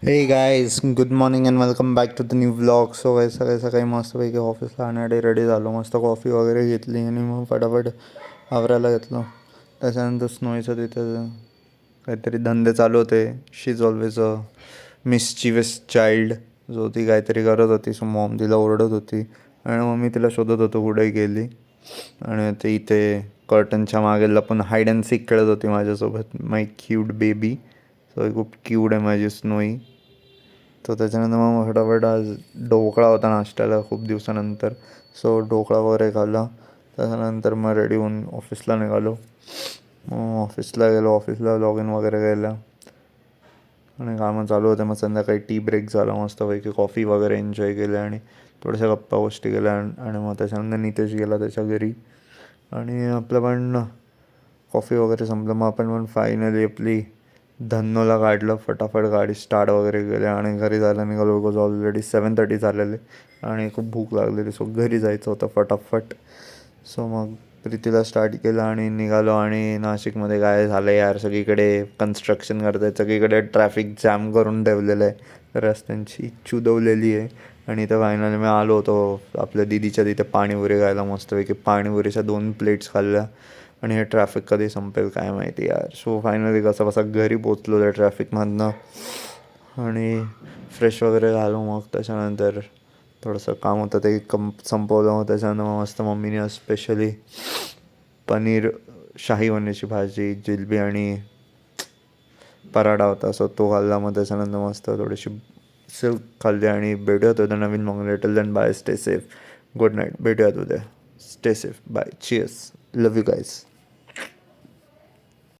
हे guys good morning and welcome back to the new vlog. So काय सकाळी सकाळी मस्तपैकी ऑफिसला आणण्यासाठी रेडी झालो. मस्त कॉफी वगैरे घेतली आणि मग फटाफट आवरायला घेतलं. त्याच्यानंतर स्नोईचं तिथं काहीतरी धंदे चालू होते. She is always a mischievous child. जो ती काहीतरी करत होती, सो मॉम तिला ओरडत होती आणि मग मी तिला शोधत होतो कुठे गेली. आणि ते इथे कर्टनच्या मागे लपून हाईड अँड सीक खेळत होती माझ्यासोबत. माय क्यूट बेबी. सो खूप क्यूट आहे माझी स्नोई. तर त्याच्यानंतर मग फटाफट आज ढोकळा होता नाश्त्याला खूप दिवसानंतर. सो ढोकळा वगैरे खाल्ला. त्याच्यानंतर मग रेडी होऊन ऑफिसला निघालो. मग ऑफिसला गेलो. ऑफिसला लॉग इन वगैरे केलं आणि कामं चालू होते. मग संध्याकाळी टी ब्रेक झाला. मस्तपैकी कॉफी वगैरे एन्जॉय केले आणि थोड्याशा गप्पा गोष्टी केल्या. आणि मग त्याच्यानंतर नितेश गेला त्याच्या घरी आणि आपलं पण कॉफी वगैरे संपलं. मग आपण पण फायनली आपली धन्नोला काढलं. फटाफट गाडी स्टार्ट वगैरे केली आणि घरी जायला निघालो. बिकॉज ऑलरेडी 7:30 झालेले आणि खूप भूक लागलेली. सो घरी जायचं होतं फटाफट. सो मग प्रीतीला स्टार्ट केलं आणि निघालो. आणि नाशिकमध्ये काय झालं यार, सगळीकडे कन्स्ट्रक्शन करत आहेत, सगळीकडे ट्रॅफिक जॅम करून ठेवलेलं आहे, रस्त्यांची चुदवलेली आहे. आणि इथं फायनली मी आलो होतो आपल्या दिदीच्या तिथे पाणीपुरी खायला. मस्तपैकी पाणीपुरीच्या 2 प्लेट्स खाल्ल्या आणि हे ट्रॅफिक कधी संपेल काय माहिती यार. सो फायनली कसं घरी पोचलो त्या ट्रॅफिकमधनं आणि फ्रेश वगैरे झालो. मग त्याच्यानंतर थोडंसं काम होतं ते संपवलं. मग त्याच्यानंतर मग मस्त मम्मीने स्पेशली पनीर शाही पनीरची भाजी, जिलबी आणि पराठा होता, सो तो खाल्ला. मग त्याच्यानंतर मस्त थोडीशी सिल्क खाल्ली आणि भेटूयात उद्या नवीन मग till then bye, stay safe, good night. भेटूयात उद्या. Stay safe, bye, cheers, love you guys.